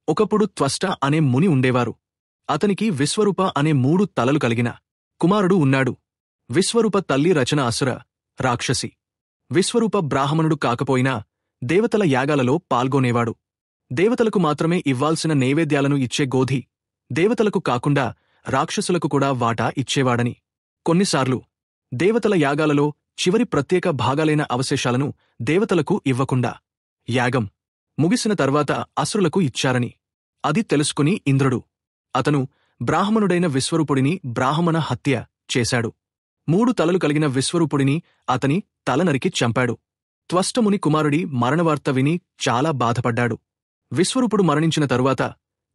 ఒకప్పుడు త్వష్ట అనే ముని ఉండేవారు. అతనికి విశ్వరూప అనే 3 తలలు కలిగిన కుమారుడు ఉన్నాడు. విశ్వరూప తల్లి రచన అసుర రాక్షసి. విశ్వరూప బ్రాహ్మణుడు కాకపోయినా దేవతల యాగాలలో పాల్గొనేవాడు. దేవతలకు మాత్రమే ఇవ్వాల్సిన నైవేద్యాలను ఇచ్చే గోధి దేవతలకు కాకుండా రాక్షసులకు కూడా వాటా ఇచ్చేవాడని. కొన్నిసార్లు దేవతల యాగాలలో చివరి ప్రత్యేక భాగాలైన అవశేషాలను దేవతలకు ఇవ్వకుండా యాగం ముగిసిన తర్వాత అసురులకు ఇచ్చారని. అది తెలుసుకుని ఇంద్రుడు అతను బ్రాహ్మణుడైన విశ్వరూపుడిని బ్రాహ్మణ హత్య చేశాడు. 3 తలలు కలిగిన విశ్వరూపుడిని అతని తల నరికి చంపాడు. త్వష్టముని కుమారుడి మరణవార్త విని చాలా బాధపడ్డాడు. విశ్వరూపుడు మరణించిన తరువాత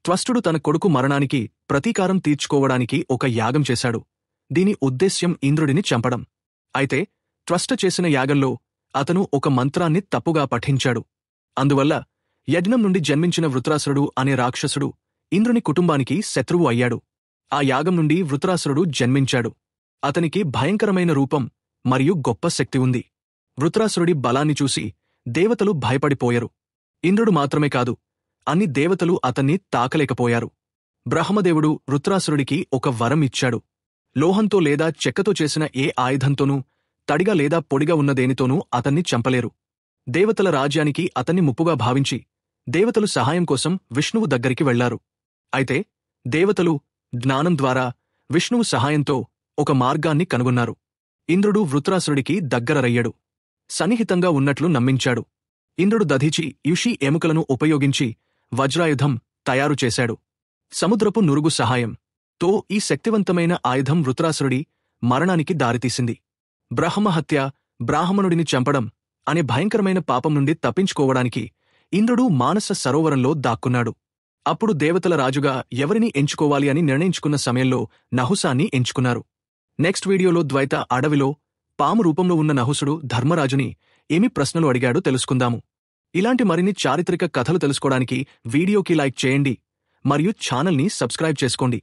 త్వష్టుడు తన కొడుకు మరణానికి ప్రతీకారం తీర్చుకోవడానికి ఒక యాగం చేశాడు. దీని ఉద్దేశ్యం ఇంద్రుడిని చంపడం. అయితే త్వష్ట చేసిన యాగంలో అతను ఒక మంత్రాన్ని తప్పుగా పఠించాడు. అందువల్ల యజ్ఞం నుండి జన్మించిన వృత్రాసురుడు అనే రాక్షసుడు ఇంద్రుని కుటుంబానికి శత్రువు అయ్యాడు. ఆ యాగం నుండి వృత్రాసురుడు జన్మించాడు. అతనికి భయంకరమైన రూపం మరియు గొప్ప శక్తి ఉంది. వృత్రాసురుడి బలాన్ని చూసి దేవతలు భయపడిపోయారు. ఇంద్రుడు మాత్రమే కాదు, అన్ని దేవతలు అతన్ని తాకలేకపోయారు. బ్రహ్మదేవుడు వృత్రాసురుడికి ఒక వరం ఇచ్చాడు. లోహంతో లేదా చెక్కతో చేసిన ఏ ఆయుధంతోనూ, తడిగా లేదా పొడిగా ఉన్న దేనితోనూ అతన్ని చంపలేరు. దేవతల రాజ్యానికి అతన్ని ముప్పుగా భావించి దేవతలు సహాయం కోసం విష్ణువు దగ్గరికి వెళ్లారు. అయితే దేవతలు జ్ఞానం ద్వారా విష్ణువు సహాయంతో ఒక మార్గాన్ని కనుగొన్నారు. ఇంద్రుడు వృత్రాసురుడికి దగ్గరరయ్యాడు. సన్నిహితంగా ఉన్నట్లు నమ్మించాడు. ఇంద్రుడు దధీచి యుషి ఎముకలను ఉపయోగించి వజ్రాయుధం తయారు చేశాడు. సముద్రపు నురుగు సహాయంతో ఈ శక్తివంతమైన ఆయుధం వృత్రాసురుడి మరణానికి దారితీసింది. బ్రహ్మహత్య, బ్రాహ్మణుడిని చంపడం అనే భయంకరమైన పాపం నుండి తప్పించుకోవడానికి ఇంద్రుడు మానస సరోవరంలో దాక్కున్నాడు. అప్పుడు దేవతల రాజుగా ఎవరిని ఎంచుకోవాలి అని నిర్ణయించుకున్న సమయంలో నహుసాన్ని ఎంచుకున్నారు. నెక్స్ట్ వీడియోలో ద్వైత అడవిలో పాము రూపంలో ఉన్న నహుసుడు ధర్మరాజుని ఏమి ప్రశ్నలు అడిగాడో తెలుసుకుందాము. ఇలాంటి మరిన్ని చారిత్రక కథలు తెలుసుకోవడానికి వీడియోకి లైక్ చేయండి మరియు ఛానల్ని సబ్స్క్రైబ్ చేసుకోండి.